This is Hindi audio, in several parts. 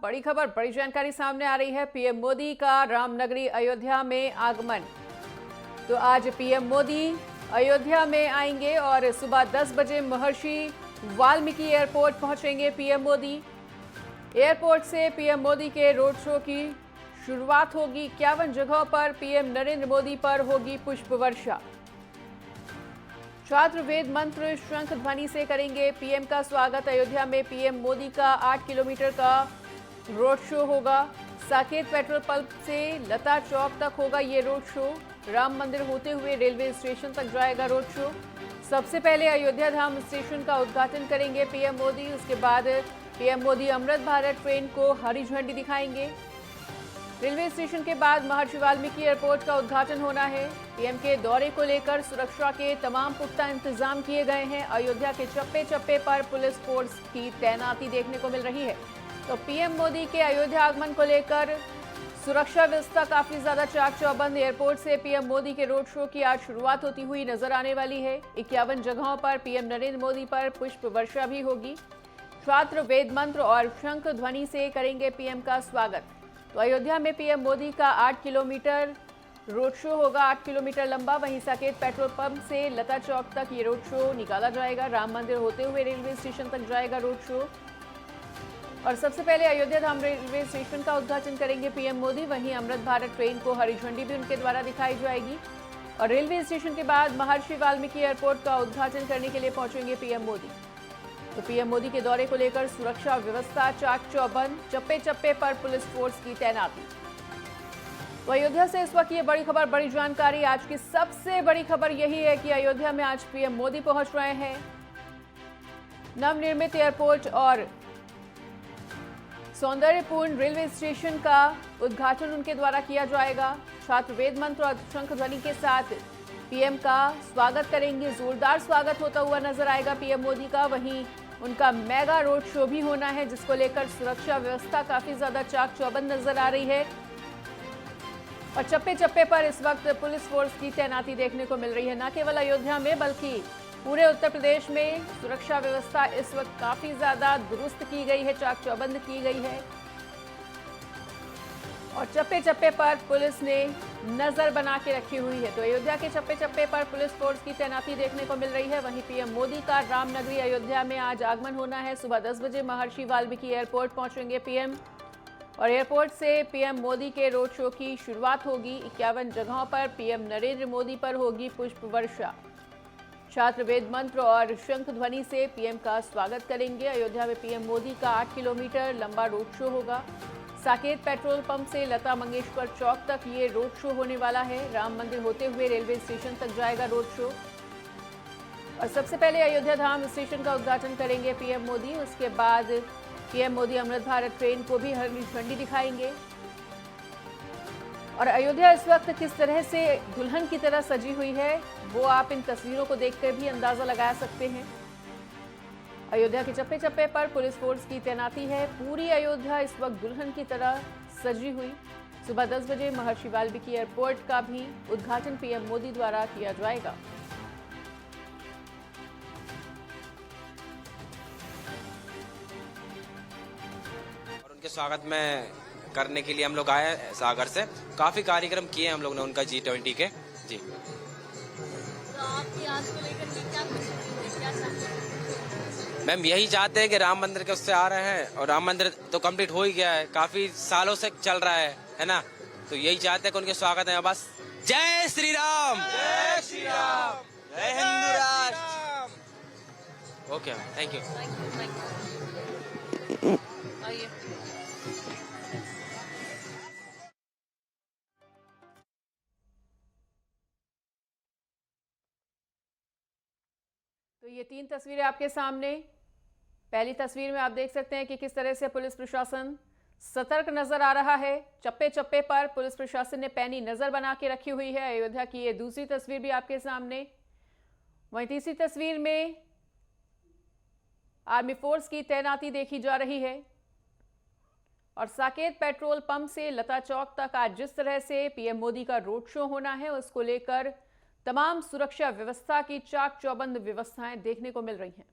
बड़ी खबर, बड़ी जानकारी सामने आ रही है। पीएम मोदी का रामनगरी अयोध्या में आगमन। तो आज पीएम मोदी अयोध्या में आएंगे और सुबह 10 बजे महर्षि वाल्मीकि एयरपोर्ट पहुंचेंगे पीएम मोदी। एयरपोर्ट से पीएम मोदी के रोड शो की शुरुआत होगी। 51 जगहों पर पीएम नरेंद्र मोदी पर होगी पुष्प वर्षा। छात्र वेद मंत्र शंख ध्वनि से करेंगे पीएम का स्वागत। अयोध्या में पीएम मोदी का 8 किलोमीटर का रोड शो होगा। साकेत पेट्रोल पंप से लता चौक तक होगा ये रोड शो। राम मंदिर होते हुए रेलवे स्टेशन तक जाएगा रोड शो। सबसे पहले अयोध्या धाम स्टेशन का उद्घाटन करेंगे पीएम मोदी। उसके बाद पीएम मोदी अमृत भारत ट्रेन को हरी झंडी दिखाएंगे। रेलवे स्टेशन के बाद महर्षि वाल्मीकि एयरपोर्ट का उद्घाटन होना है। पीएम के दौरे को लेकर सुरक्षा के तमाम पुख्ता इंतजाम किए गए हैं। अयोध्या के चप्पे चप्पे पर पुलिस फोर्स की तैनाती देखने को मिल रही है। तो पीएम मोदी के अयोध्या आगमन को लेकर सुरक्षा व्यवस्था काफी ज्यादा चाक चौबंद। एयरपोर्ट से पीएम मोदी के रोड शो की आज शुरुआत होती हुई नजर आने वाली है। 51 जगहों पर पीएम नरेंद्र मोदी पर पुष्प वर्षा भी होगी। छात्र वेद मंत्र और शंख ध्वनि से करेंगे पीएम का स्वागत। तो अयोध्या में पीएम मोदी का 8 किलोमीटर रोड शो होगा, 8 किलोमीटर लंबा। वहीं साकेत पेट्रोल पंप से लता चौक तक ये रोड शो निकाला जाएगा। राम मंदिर होते हुए रेलवे स्टेशन तक जाएगा रोड शो। और सबसे पहले अयोध्या धाम रेलवे स्टेशन का उद्घाटन करेंगे पीएम मोदी। वहीं अमृत भारत ट्रेन को हरी झंडी भी उनके द्वारा दिखाई जाएगी। और रेलवे स्टेशन के बाद महर्षि वाल्मीकि एयरपोर्ट का उद्घाटन करने के लिए पहुंचेंगे पीएम मोदी। तो पीएम मोदी के दौरे को लेकर सुरक्षा व्यवस्था चाक चौबंद। चप्पे चप्पे पर पुलिस फोर्स की तैनाती। तो अयोध्या से इस वक्त ये बड़ी खबर, बड़ी जानकारी। आज की सबसे बड़ी खबर यही है कि अयोध्या में आज पीएम मोदी पहुंच रहे हैं। नवनिर्मित एयरपोर्ट और सौंदर्यपूर्ण रेलवे स्टेशन का उद्घाटन उनके द्वारा किया जाएगा। छात्र वेद मंत्र और शंख ध्वनि के साथ पीएम का स्वागत करेंगे। जोरदार स्वागत होता हुआ नजर आएगा पीएम मोदी का। वहीं उनका मेगा रोड शो भी होना है, जिसको लेकर सुरक्षा व्यवस्था काफी ज्यादा चाक चौबंद नजर आ रही है। और चप्पे चप्पे पर इस वक्त पुलिस फोर्स की तैनाती देखने को मिल रही है। न केवल अयोध्या में बल्कि पूरे उत्तर प्रदेश में सुरक्षा व्यवस्था इस वक्त काफी ज्यादा दुरुस्त की गई है, चाक चौबंद की गई है। और चप्पे चप्पे पर पुलिस ने नजर बना के रखी हुई है। तो अयोध्या के चप्पे चप्पे पर पुलिस फोर्स की तैनाती देखने को मिल रही है। वहीं पीएम मोदी का रामनगरी अयोध्या में आज आगमन होना है। सुबह 10 बजे महर्षि वाल्मीकि एयरपोर्ट पहुंचेंगे पीएम। और एयरपोर्ट से पीएम मोदी के रोड शो की शुरुआत होगी। 51 जगहों पर पीएम नरेंद्र मोदी पर होगी पुष्प वर्षा। छात्र वेद मंत्र और शंख ध्वनि से पीएम का स्वागत करेंगे। अयोध्या में पीएम मोदी का 8 किलोमीटर लंबा रोड शो होगा। साकेत पेट्रोल पंप से लता मंगेशकर चौक तक ये रोड शो होने वाला है। राम मंदिर होते हुए रेलवे स्टेशन तक जाएगा रोड शो। और सबसे पहले अयोध्या धाम स्टेशन का उद्घाटन करेंगे पीएम मोदी। उसके बाद पीएम मोदी अमृत भारत ट्रेन को भी हरी झंडी दिखाएंगे। और अयोध्या इस वक्त किस तरह से दुल्हन की तरह सजी हुई है, वो आप इन तस्वीरों को देखकर भी अंदाजा लगा सकते हैं। अयोध्या के चप्पे चप्पे पर पुलिस फोर्स की तैनाती है। पूरी अयोध्या इस वक्त दुल्हन की तरह सजी हुई। सुबह 10 बजे महर्षि वाल्मीकि एयरपोर्ट का भी उद्घाटन पीएम मोदी द्वारा किया जाएगा। और उनके स्वागत में करने के लिए हम लोग आए सागर से। काफी कार्यक्रम किए हम लोग ने उनका G20 के। जी, तो आपकी आज को लेकर के क्या चाहते हैं? मैम यही चाहते हैं कि राम मंदिर के उससे आ रहे हैं और राम मंदिर तो कंप्लीट हो ही गया है, काफी सालों से चल रहा है ना। तो यही चाहते हैं कि उनके स्वागत है बस। जय श्री राम, जय श्री राम, जय हिंदू राष्ट्र। Okay, thank you. आइए। तो ये 3 तस्वीरें आपके सामने। पहली तस्वीर में आप देख सकते हैं कि किस तरह से पुलिस प्रशासन सतर्क नजर आ रहा है। चप्पे चप्पे पर पुलिस प्रशासन ने पैनी नजर बना के रखी हुई है। अयोध्या की ये दूसरी तस्वीर भी आपके सामने। वहीं तीसरी तस्वीर में आर्मी फोर्स की तैनाती देखी जा रही है। और साकेत पेट्रोल पंप से लता चौक तक आज जिस तरह से पीएम मोदी का रोड शो होना है, उसको लेकर तमाम सुरक्षा व्यवस्था की चाक चौबंद व्यवस्थाएं देखने को मिल रही हैं।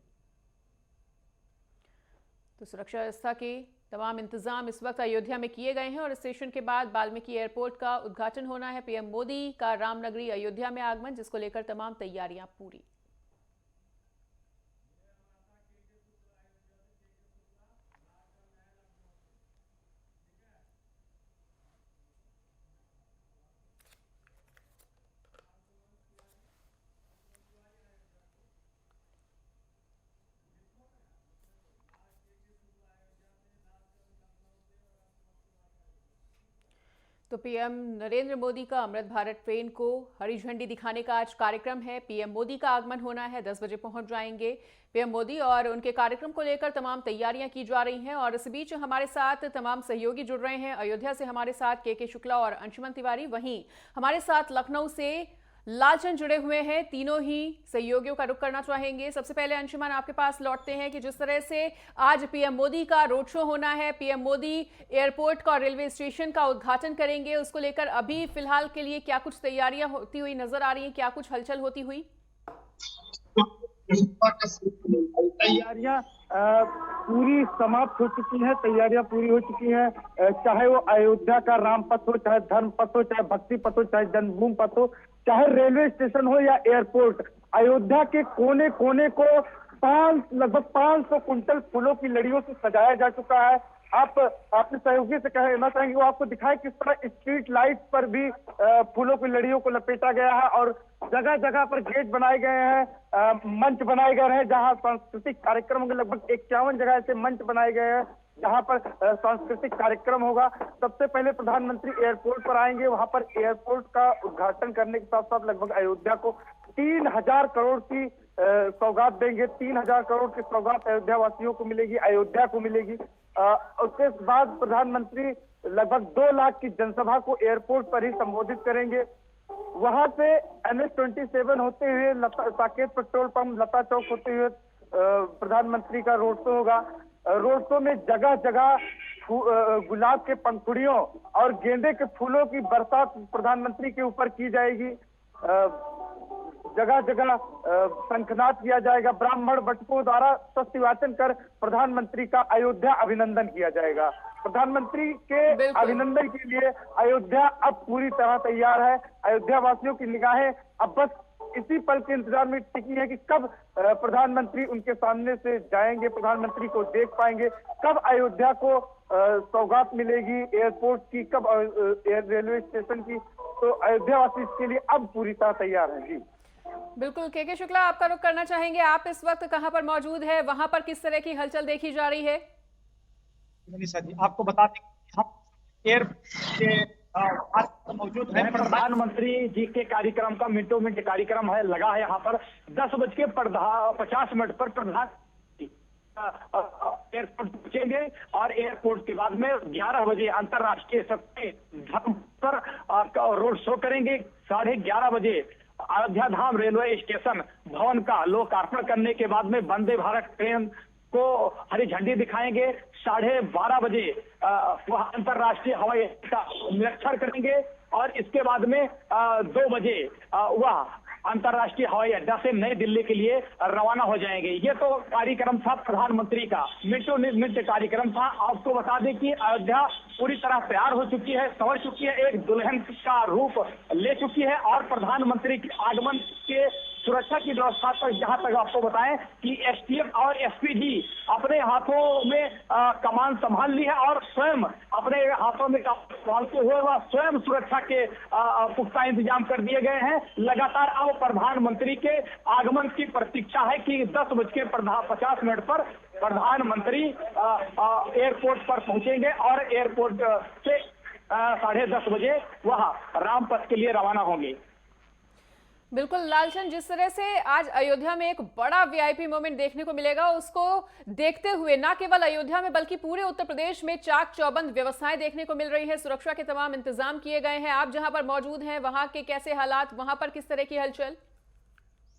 तो सुरक्षा व्यवस्था की तमाम इंतजाम इस वक्त अयोध्या में किए गए हैं और स्टेशन के बाद वाल्मीकि एयरपोर्ट का उद्घाटन होना है। पीएम मोदी का रामनगरी अयोध्या में आगमन, जिसको लेकर तमाम तैयारियां पूरी। तो पीएम नरेंद्र मोदी का अमृत भारत ट्रेन को हरी झंडी दिखाने का आज कार्यक्रम है। पीएम मोदी का आगमन होना है, 10 बजे पहुंच जाएंगे पीएम मोदी और उनके कार्यक्रम को लेकर तमाम तैयारियां की जा रही हैं। और इस बीच हमारे साथ तमाम सहयोगी जुड़ रहे हैं। अयोध्या से हमारे साथ के शुक्ला और अंशुमन तिवारी, वहीं हमारे साथ लखनऊ से लालचंद जुड़े हुए हैं। तीनों ही सहयोगियों का रुख करना चाहेंगे। सबसे पहले अंशुमन, आपके पास लौटते हैं कि जिस तरह से आज पीएम मोदी का रोड शो होना है, पीएम मोदी एयरपोर्ट का और रेलवे स्टेशन का उद्घाटन करेंगे, उसको लेकर अभी फिलहाल के लिए क्या कुछ तैयारियां होती हुई नजर आ रही हैं, क्या कुछ हलचल होती हुई? तैयारियां पूरी समाप्त हो चुकी हैं, तैयारियां पूरी हो चुकी हैं। चाहे वो अयोध्या का राम पथ हो, चाहे धर्म पथ हो, चाहे भक्ति पथ हो, चाहे जन्मभूमि पथ हो, चाहे रेलवे स्टेशन हो या एयरपोर्ट, अयोध्या के कोने कोने को लगभग 500 कुंटल फूलों की लड़ियों से सजाया जा चुका है। आप अपने सहयोगी से कहना चाहेंगे वो आपको दिखाए किस तरह स्ट्रीट लाइट पर भी फूलों की लड़ियों को लपेटा गया है और जगह जगह पर गेट बनाए गए हैं, मंच बनाए गए हैं जहां सांस्कृतिक कार्यक्रम होंगे। लगभग 51 जगह ऐसे मंच बनाए गए हैं जहां पर सांस्कृतिक कार्यक्रम होगा। सबसे पहले प्रधानमंत्री एयरपोर्ट पर आएंगे, वहां पर एयरपोर्ट का उद्घाटन करने के साथ साथ लगभग अयोध्या को 3000 करोड़ की सौगात देंगे। 3000 करोड़ की सौगात अयोध्या वासियों को मिलेगी, अयोध्या को मिलेगी। उसके बाद प्रधानमंत्री लगभग 2 लाख की जनसभा को एयरपोर्ट पर ही संबोधित करेंगे। वहां से NH-27 होते हुए साकेत पेट्रोल पंप, लता चौक होते हुए प्रधानमंत्री का रोड शो होगा। रोड शो में जगह जगह गुलाब के पंखुड़ियों और गेंदे के फूलों की बरसात प्रधानमंत्री के ऊपर की जाएगी। जगह जगह शंखनाद किया जाएगा। ब्राह्मण बटुकों द्वारा शस्त्र वाचन कर प्रधानमंत्री का अयोध्या अभिनंदन किया जाएगा। प्रधानमंत्री के अभिनंदन के लिए अयोध्या अब पूरी तरह तैयार है। अयोध्या वासियों की निगाहें अब बस इसी पल के इंतजार में टिकी है कि कब प्रधानमंत्री उनके सामने से जाएंगे, प्रधानमंत्री को देख पाएंगे, कब अयोध्या को सौगात मिलेगी एयरपोर्ट की, कब रेलवे स्टेशन की। तो अयोध्या वासी इसके लिए अब पूरी तरह तैयार है। जी बिल्कुल, के शुक्ला, आपका रुख करना चाहेंगे। आप इस वक्त कहां पर मौजूद है, वहां पर किस तरह की हलचल देखी जा रही है? मनीषा जी, आपको बता दें हम एयरपोर्ट के मौजूद है। प्रधानमंत्री जी के कार्यक्रम का मिनटों मिनट कार्यक्रम है, लगा है यहाँ पर 10:50 पर प्रधानमंत्री एयरपोर्ट पहुंचेंगे और एयरपोर्ट के बाद में 11 बजे अंतर्राष्ट्रीय सत्य धर्म पर रोड शो करेंगे। 11:30 बजे अयोध्या धाम रेलवे स्टेशन भवन का लोकार्पण करने के बाद में वंदे भारत ट्रेन को हरी झंडी दिखाएंगे। 12:30 बजे वह अंतर्राष्ट्रीय हवाई अड्डे का निरीक्षण करेंगे और इसके बाद में 2 बजे वह अंतर्राष्ट्रीय हवाई अड्डा से नई दिल्ली के लिए रवाना हो जाएंगे। ये तो कार्यक्रम था प्रधानमंत्री का, मिनटों मिनट कार्यक्रम था। आपको बता दें कि अयोध्या पूरी तरह तैयार हो चुकी है, संवर चुकी है, एक दुल्हन का रूप ले चुकी है और प्रधानमंत्री के आगमन के सुरक्षा की व्यवस्था तक जहां तक आपको बताएं कि STF और SP जी अपने हाथों में कमान संभाल ली है और स्वयं अपने हाथों में संभालते हुए वह स्वयं सुरक्षा के पुख्ता इंतजाम कर दिए गए हैं। लगातार अब प्रधानमंत्री के आगमन की प्रतीक्षा है कि 10:50 पर प्रधानमंत्री एयरपोर्ट पर पहुंचेंगे और एयरपोर्ट से 10:30 बजे वह रामपथ के लिए रवाना होंगे। बिल्कुल लालचंद, जिस तरह से आज अयोध्या में एक बड़ा VIP मोमेंट देखने को मिलेगा, उसको देखते हुए न केवल अयोध्या में बल्कि पूरे उत्तर प्रदेश में चाक चौबंद व्यवस्थाएं देखने को मिल रही है। सुरक्षा के तमाम इंतजाम किए गए हैं। आप जहां पर मौजूद हैं वहां के कैसे हालात, वहां पर किस तरह की हलचल?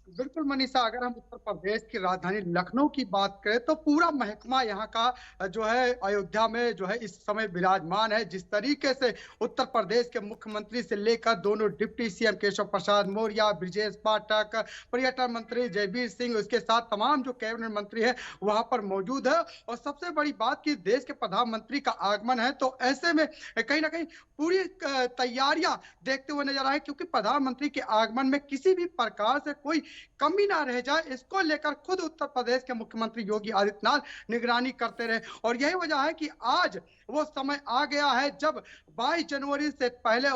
बिल्कुल मनीषा, अगर हम उत्तर प्रदेश की राजधानी लखनऊ की बात करें तो पूरा महकमा यहाँ का जो है अयोध्या में जो है इस समय विराजमान है। जिस तरीके से उत्तर प्रदेश के मुख्यमंत्री से लेकर दोनों डिप्टी सीएम केशव प्रसाद मौर्य, ब्रिजेश पाठक, पर्यटन मंत्री जयवीर सिंह, उसके साथ तमाम जो कैबिनेट मंत्री है वहां पर मौजूद है। और सबसे बड़ी बात कि देश के प्रधानमंत्री का आगमन है, तो ऐसे में कहीं ना कहीं पूरी तैयारियां देखते हुए नजर आए, क्योंकि प्रधानमंत्री के आगमन में किसी भी प्रकार से कोई कमी ना रह जाए, इसको लेकर खुद उत्तर प्रदेश के मुख्यमंत्री योगी आदित्यनाथ निगरानी करते रहे। और यही वजह है कि आज वो समय आ गया है जब 22 जनवरी से पहले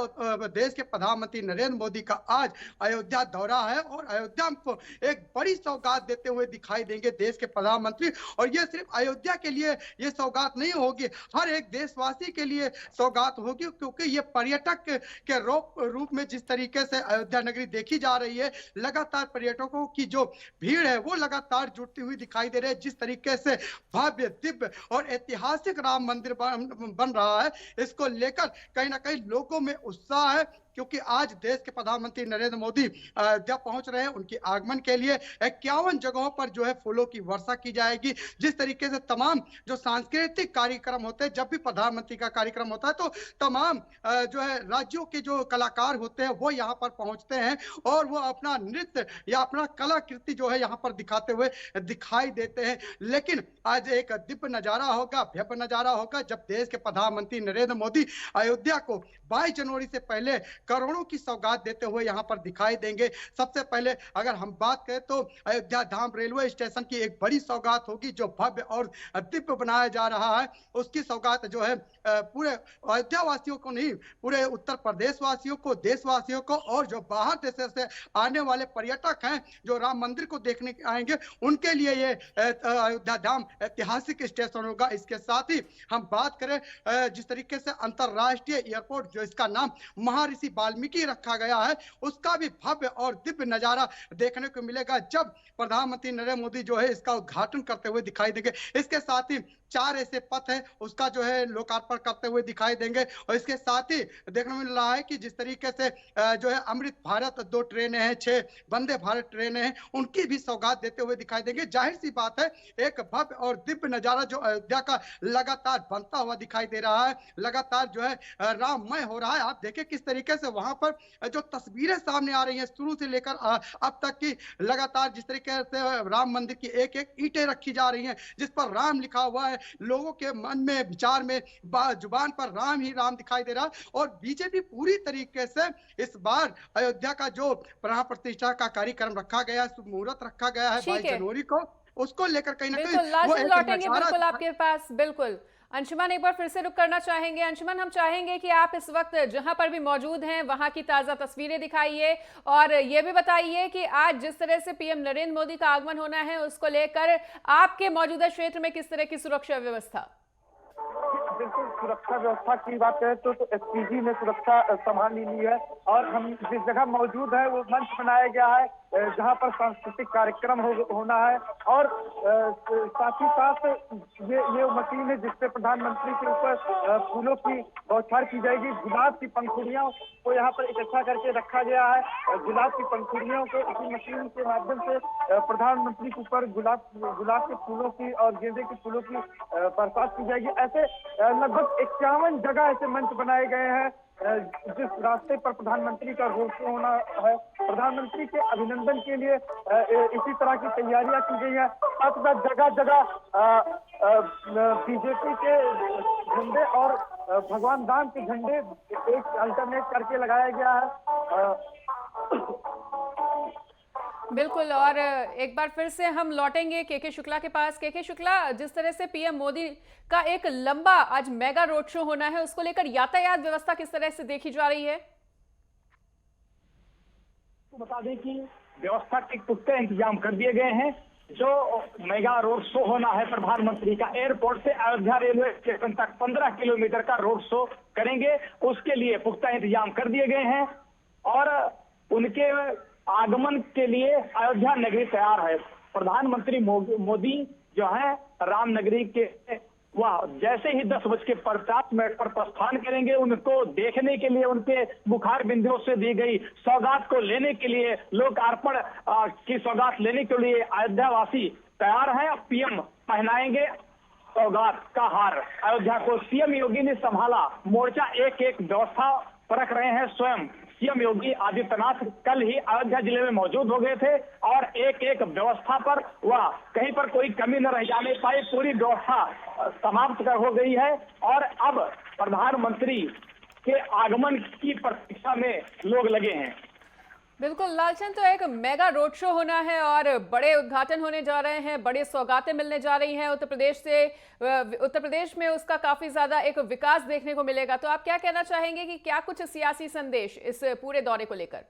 देश के प्रधानमंत्री नरेंद्र मोदी का आज अयोध्या दौरा है और अयोध्या को एक बड़ी सौगात देते हुए दिखाई देंगे देश के प्रधानमंत्री। और ये सिर्फ अयोध्या के लिए ये सौगात नहीं होगी, हर एक देशवासी के लिए सौगात होगी, क्योंकि ये पर्यटक के रूप में जिस तरीके से अयोध्या नगरी देखी जा रही है, लगातार पर्यटकों की जो भीड़ है वो लगातार जुटती हुई दिखाई दे रही है। जिस तरीके से भव्य, दिव्य और ऐतिहासिक राम मंदिर बन रहा है, इसको लेकर कहीं ना कहीं लोगों में उत्साह है, क्योंकि आज देश के प्रधानमंत्री नरेंद्र मोदी अयोध्या पहुंच रहे हैं। उनके आगमन के लिए 51 जगहों पर जो है फूलों की वर्षा की जाएगी। जिस तरीके से तमाम जो सांस्कृतिक कार्यक्रम होते हैं, जब भी प्रधानमंत्री का कार्यक्रम होता है तो तमाम जो है राज्यों के जो कलाकार होते हैं वो यहाँ पर पहुंचते हैं और वो अपना नृत्य या अपना कलाकृति जो है यहाँ पर दिखाते हुए दिखाई देते हैं। लेकिन आज एक दिव्य नजारा होगा, भव्य नजारा होगा, जब देश के प्रधानमंत्री नरेंद्र मोदी अयोध्या को 22 जनवरी से पहले करोड़ों की सौगात देते हुए यहाँ पर दिखाई देंगे। सबसे पहले अगर हम बात करें तो अयोध्या धाम रेलवे स्टेशन की एक बड़ी सौगात होगी, जो भव्य और दिव्य बनाया जा रहा है। उसकी सौगात जो है पूरे अयोध्या वासियों को नहीं, पूरे उत्तर प्रदेश वासियों को, देशवासियों को, और जो बाहर देश से आने वाले पर्यटक हैं जो राम मंदिर को देखने आएंगे, उनके लिए ये अयोध्या धाम ऐतिहासिक स्टेशन होगा। इसके साथ ही हम बात करें जिस तरीके से अंतरराष्ट्रीय एयरपोर्ट जो इसका नाम महर्षि वाल्मीकि रखा गया है, उसका भी भव्य और दिव्य नजारा देखने को मिलेगा जब प्रधानमंत्री नरेंद्र मोदी जो है इसका उद्घाटन करते हुए दिखाई देंगे। इसके साथ ही 4 ऐसे पथ है उसका जो है लोकार्पण करते हुए दिखाई देंगे। और इसके साथ ही देखने में मिल रहा है कि जिस तरीके से जो है अमृत भारत 2 ट्रेनें हैं, 6 वंदे भारत ट्रेनें हैं, उनकी भी सौगात देते हुए दिखाई देंगे। जाहिर सी बात है एक भव्य और दिव्य नजारा जो अयोध्या का लगातार बनता हुआ दिखाई दे रहा है, लगातार जो है राममय हो रहा है। आप देखें किस तरीके से वहां पर जो तस्वीरें सामने आ रही हैं शुरू से लेकर अब तक की, लगातार जिस तरीके से राम मंदिर की एक एक ईंटें रखी जा रही हैं जिस पर राम लिखा हुआ है, लोगों के मन में, विचार में, जुबान पर राम ही राम दिखाई दे रहा। और बीजेपी पूरी तरीके से इस बार अयोध्या का जो प्राण प्रतिष्ठा का कार्यक्रम रखा गया है, मुहूर्त रखा गया है 22 जनवरी को, उसको लेकर कहीं ना कहीं वो एक लौटेंगे बिल्कुल आपके पास। बिल्कुल अंशुमन, एक बार फिर से रुक करना चाहेंगे। अंशुमन, हम चाहेंगे कि आप इस वक्त जहां पर भी मौजूद हैं वहां की ताजा तस्वीरें दिखाइए और ये भी बताइए कि आज जिस तरह से पीएम नरेंद्र मोदी का आगमन होना है उसको लेकर आपके मौजूदा क्षेत्र में किस तरह की सुरक्षा व्यवस्था? बिल्कुल, सुरक्षा व्यवस्था की बात करें तो एसपीजी ने सुरक्षा संभाल ली है और हम जिस जगह मौजूद है वो मंच बनाया गया है जहां पर सांस्कृतिक कार्यक्रम होना है। और साथ ही साथ ये मशीन है जिससे प्रधानमंत्री के ऊपर फूलों की बौछार की जाएगी। गुलाब की पंखुड़ियों को यहाँ पर इकट्ठा करके रखा गया है। गुलाब की पंखुड़ियों को इसी मशीन के माध्यम से प्रधानमंत्री के ऊपर गुलाब के फूलों की और गेंदे के फूलों की बरसात की जाएगी। ऐसे लगभग 51 जगह ऐसे मंच बनाए गए हैं जिस रास्ते पर प्रधानमंत्री का रोड शो होना है। प्रधानमंत्री के अभिनंदन के लिए इसी तरह की तैयारियां की गई है। अब तक जगह जगह बीजेपी के झंडे और भगवान राम के झंडे एक अल्टरनेट करके लगाया गया है। बिल्कुल, और एक बार फिर से हम लौटेंगे केके शुक्ला के पास। केके शुक्ला, जिस तरह से पीएम मोदी का एक लंबा आज मेगा रोड शो होना है, उसको लेकर यातायात व्यवस्था किस तरह से देखी जा रही है? तो बता दें कि व्यवस्था के पुख्ता इंतजाम कर दिए गए हैं। जो मेगा रोड शो होना है प्रधानमंत्री का, एयरपोर्ट से अयोध्या रेलवे स्टेशन तक 15 किलोमीटर का रोड शो करेंगे, उसके लिए पुख्ता इंतजाम कर दिए गए हैं और उनके आगमन के लिए अयोध्या नगरी तैयार है। प्रधानमंत्री मोदी जो है राम नगरी के वह जैसे ही 10:50 पर प्रस्थान करेंगे, उनको देखने के लिए, उनके बुखार बिंदुओं से दी गई सौगात को लेने के लिए, लोकार्पण की सौगात लेने के लिए अयोध्या वासी तैयार हैं। अब पीएम पहनाएंगे सौगात का हार अयोध्या को। सीएम योगी ने संभाला मोर्चा, एक एक व्यवस्था परख रहे हैं स्वयं। सीएम योगी आदित्यनाथ कल ही अयोध्या जिले में मौजूद हो गए थे और एक एक व्यवस्था पर वह कहीं पर कोई कमी न रह जाने पाई, पूरी व्यवस्था समाप्त हो गई है और अब प्रधानमंत्री के आगमन की प्रतीक्षा में लोग लगे हैं। बिल्कुल लालचंद, तो एक मेगा रोड शो होना है और बड़े उद्घाटन होने जा रहे हैं, बड़े सौगातें मिलने जा रही हैं उत्तर प्रदेश से। उत्तर प्रदेश में उसका काफी ज्यादा एक विकास देखने को मिलेगा, तो आप क्या कहना चाहेंगे कि क्या कुछ सियासी संदेश इस पूरे दौरे को लेकर?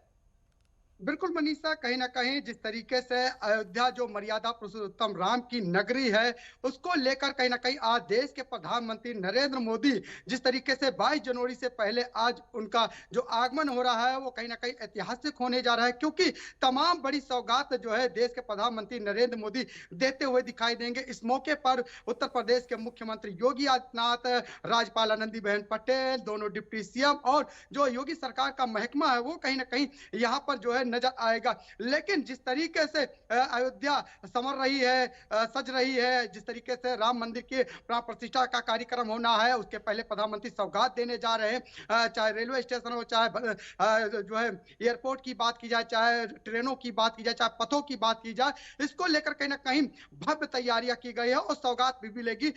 बिल्कुल मनीषा, कहीं ना कहीं जिस तरीके से अयोध्या जो मर्यादा पुरुषोत्तम राम की नगरी है, उसको लेकर कहीं ना कहीं आज देश के प्रधानमंत्री नरेंद्र मोदी जिस तरीके से 22 जनवरी से पहले आज उनका जो आगमन हो रहा है वो कहीं ना कहीं ऐतिहासिक होने जा रहा है, क्योंकि तमाम बड़ी सौगात जो है देश के प्रधानमंत्री नरेंद्र मोदी देते हुए दिखाई देंगे। इस मौके पर उत्तर प्रदेश के मुख्यमंत्री योगी आदित्यनाथ, राज्यपाल आनंदीबेन पटेल, दोनों डिप्टी सीएम और जो योगी सरकार का महकमा है वो कहीं ना कहीं यहाँ पर जो है नजर आएगा। लेकिन जिस तरीके से अयोध्या संवर रही है, सज रही है, जिस तरीके से राम मंदिर के प्राण प्रतिष्ठा का कार्यक्रम होना है, उसके पहले प्रधानमंत्री सौगात देने जा रहे हैं। चाहे रेलवे स्टेशन हो, चाहे जो है एयरपोर्ट की बात की जाए, चाहे ट्रेनों की बात की जाए, चाहे पथों की बात की जाए, इसको लेकर कहीं ना कहीं भव्य तैयारियां की गई है और सौगात भी मिलेगी।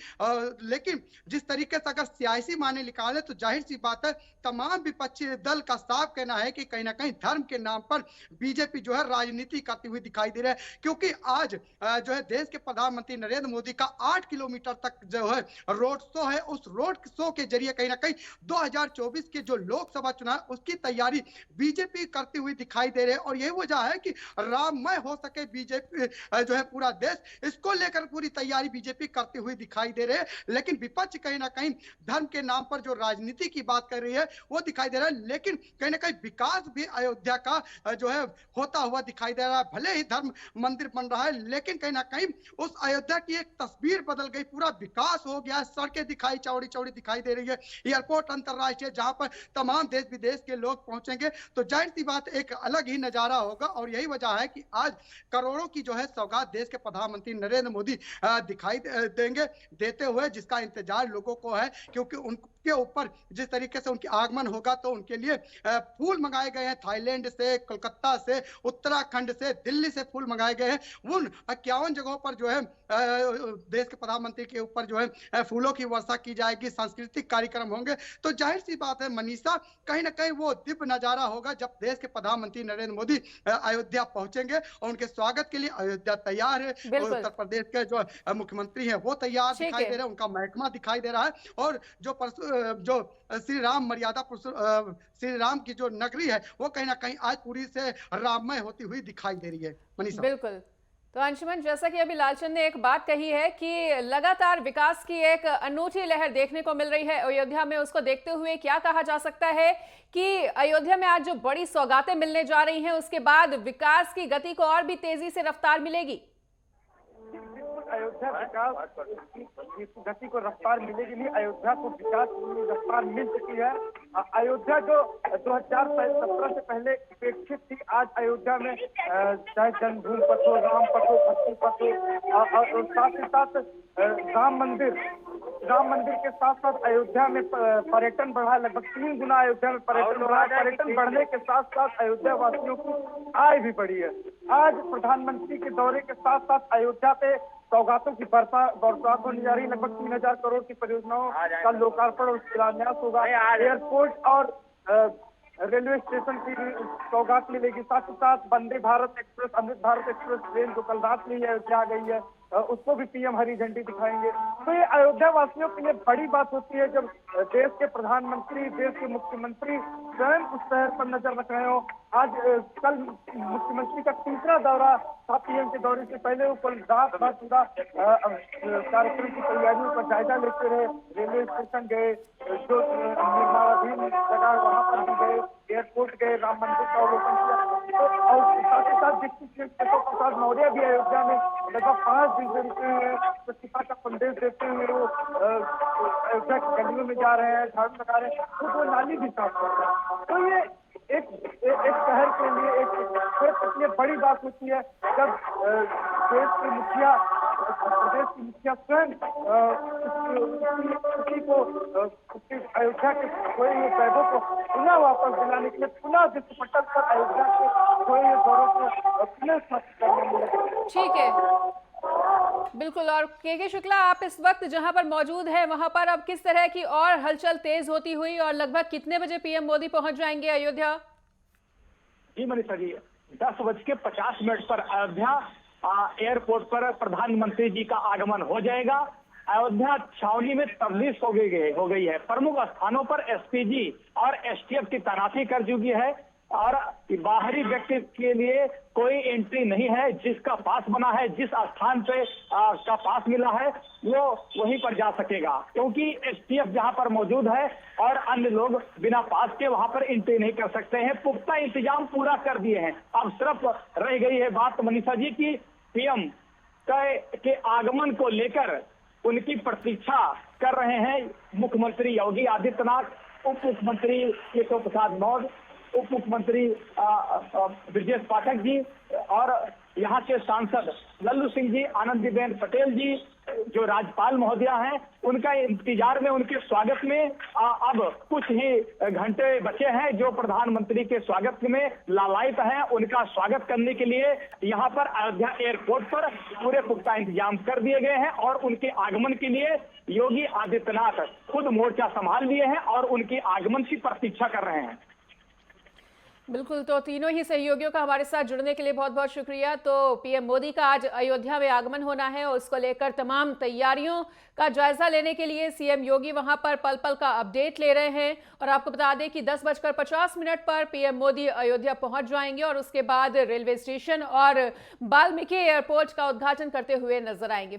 लेकिन जिस तरीके से अगर सियासी माने निकाले तो जाहिर सी बात है, तमाम विपक्षी दल का साफ कहना है कि कहीं ना कहीं धर्म के नाम पर बीजेपी जो है राजनीति करती हुई दिखाई दे रहा है, क्योंकि आज जो है देश के प्रधानमंत्री नरेंद्र मोदी का 8 किलोमीटर तक जो है रोड शो है। उस रोड शो के जरिए कहीं ना कहीं 2024 के जो लोकसभा चुनाव उसकी तैयारी बीजेपी करती हुई दिखाई दे रही है और यही वजह है कि राममय हो सके बीजेपी जो है पूरा देश, इसको लेकर पूरी तैयारी बीजेपी करती हुई दिखाई दे रही है। लेकिन विपक्ष कहीं ना कहीं धर्म के नाम पर जो राजनीति की बात कर रही है वो दिखाई दे रहा है, लेकिन कहीं ना कहीं विकास भी अयोध्या का जो है होता हुआ दिखाई दे रहा है। भले ही धर्म मंदिर बन रहा है, लेकिन कहीं ना कहीं उस अयोध्या की एक तस्वीर बदल गई, पूरा विकास हो गया, सड़कें दिखाई चौड़ी चौड़ी दिखाई दे रही है, एयरपोर्ट अंतरराष्ट्रीय जहां पर तमाम देश विदेश के लोग पहुंचेंगे, तो जाहिर सी बात एक अलग ही नजारा होगा। और यही वजह है कि आज करोड़ों की जो है सौगात देश के प्रधानमंत्री नरेंद्र मोदी दिखाई देंगे देते हुए, जिसका इंतजार लोगों को है, क्योंकि उनके ऊपर जिस तरीके से उनके आगमन होगा तो उनके लिए फूल मंगाए गए हैं, थाईलैंड से, कोलकाता से, उत्तराखंड से, दिल्ली से फूल मंगाए गए हैं। उन 51 जगहों पर जो है देश के प्रधानमंत्री के ऊपर जो है फूलों की वर्षा की जाएगी, सांस्कृतिक कार्यक्रम होंगे। तो जाहिर सी बात है मनीषा, कहीं ना कहीं वो दिव्य नजारा होगा जब देश के प्रधानमंत्री नरेंद्र मोदी अयोध्या पहुंचेंगे और उनके स्वागत के लिए अयोध्या तैयार है। और उत्तर प्रदेश के जो मुख्यमंत्री है वो तैयार दिखाई दे रहे हैं, उनका महकमा दिखाई दे रहा है। और जो श्री राम मर्यादा श्री राम की जो नगरी है वो कहीं ना कहीं आज पूरी से राममय होती हुई दिखाई दे रही है मनीषा। बिल्कुल, तो अंशुमन, जैसा कि अभी लालचंद ने एक बात कही है कि लगातार विकास की एक अनूठी लहर देखने को मिल रही है अयोध्या में, उसको देखते हुए क्या कहा जा सकता है कि अयोध्या में आज जो बड़ी सौगातें मिलने जा रही हैं उसके बाद विकास की गति को और भी तेजी से रफ्तार मिलेगी? अयोध्या विकास की गति को रफ्तार मिलेगी नहीं, अयोध्या को विकास की रफ्तार मिल चुकी है। अयोध्या जो 2017 से पहले अपेक्षित थी, आज अयोध्या में चाहे जन्मभूमि पथ हो, राम पथ हो, भक्ति पथ हो, और साथ ही साथ राम मंदिर के साथ साथ अयोध्या में पर्यटन बढ़ा, लगभग 3 गुना अयोध्या में पर्यटन बढ़ा। पर्यटन बढ़ने के साथ साथ अयोध्या वासियों की आय भी बढ़ी है। आज प्रधानमंत्री के दौरे के साथ साथ अयोध्या पे सौगातों की बरसात होने जा रही है। लगभग 3000 करोड़ की परियोजनाओं का लोकार्पण और शिलान्यास होगा। एयरपोर्ट और रेलवे स्टेशन की सौगात मिलेगी। साथ ही साथ Vande Bharat express, Amrit Bharat express train जो कल रात में ही अयोध्या आ गई है, उसको भी पीएम हरी झंडी दिखाएंगे। तो ये अयोध्या वासियों के लिए बड़ी बात होती है जब देश के प्रधानमंत्री, देश के मुख्यमंत्री स्वयं उस शहर पर नजर रख रहे हो। आज कल मुख्यमंत्री का तीसरा दौरा था, पीएम के दौरे से पहले वो कल रात भर पूरा कार्यक्रम की तैयारियों का जायजा लेते रहे। रेलवे स्टेशन गए, जो निर्माणाधीन जगह वहां पर भी गए, एयरपोर्ट गए, राम मंदिर का अवलोकन किया। तो और साथ ही साथ डिप्टी केशव प्रसाद मौर्य भी अयोध्या में लगभग 5 दिन से रुके हुए हैं। स्वच्छता का संदेश देते हुए वो अयोध्या की गलियों में जा रहे हैं, झाड़ू लगा रहे हैं, खुद वो नाली भी साफ कर रहे हैं। तो ये एक शहर के लिए, एक क्षेत्र के लिए बड़ी बात होती है जब देश के मुखिया, प्रदेश की मुखिया स्वयं किसी को अयोध्या के खोए हुए वैभव को पुनः वापस दिलाने के लिए, पुनः विश्व पटल पर अयोध्या के खोए हुए गौरव को पुनः स्थापित करने में लगे। ठीक है, बिल्कुल। और के शुक्ला, आप इस वक्त जहां पर मौजूद हैं वहां पर अब किस तरह की और हलचल तेज होती हुई और लगभग कितने बजे पीएम मोदी पहुंच जाएंगे अयोध्या? जी मनीषा जी, 10:50 पर अयोध्या एयरपोर्ट पर प्रधानमंत्री जी का आगमन हो जाएगा। अयोध्या छावनी में तब्दील हो गई है। प्रमुख स्थानों पर एसपीजी और एसटीएफ की तैनाती कर चुकी है और बाहरी व्यक्ति के लिए कोई एंट्री नहीं है। जिसका पास बना है, जिस स्थान पे का पास मिला है, वो वहीं पर जा सकेगा, क्योंकि एसटीएफ जहां पर मौजूद है और अन्य लोग बिना पास के वहां पर एंट्री नहीं कर सकते हैं। पुख्ता इंतजाम पूरा कर दिए हैं। अब सिर्फ रह गई है बात मनीषा जी की पीएम के आगमन को लेकर उनकी प्रतीक्षा कर रहे हैं मुख्यमंत्री योगी आदित्यनाथ, उप मुख्यमंत्री केशव प्रसाद मौर्य, उप मुख्यमंत्री ब्रजेश पाठक जी और यहाँ के सांसद लल्लू सिंह जी, आनंदीबेन पटेल जी, जो राज्यपाल महोदया हैं, उनका इंतजार में, उनके स्वागत में अब कुछ ही घंटे बचे हैं। जो प्रधानमंत्री के स्वागत में लालायित हैं, उनका स्वागत करने के लिए यहाँ पर अयोध्या एयरपोर्ट पर पूरे पुख्ता इंतजाम कर दिए गए हैं और उनके आगमन के लिए योगी आदित्यनाथ खुद मोर्चा संभाल लिए हैं और उनके आगमन की प्रतीक्षा कर रहे हैं। बिल्कुल, तो तीनों ही सहयोगियों का हमारे साथ जुड़ने के लिए बहुत बहुत शुक्रिया। तो पीएम मोदी का आज अयोध्या में आगमन होना है और उसको लेकर तमाम तैयारियों का जायजा लेने के लिए सीएम योगी वहां पर पल पल का अपडेट ले रहे हैं। और आपको बता दें कि 10:50 पर पीएम मोदी अयोध्या पहुंच जाएंगे और उसके बाद रेलवे स्टेशन और वाल्मीकि एयरपोर्ट का उद्घाटन करते हुए नजर आएंगे।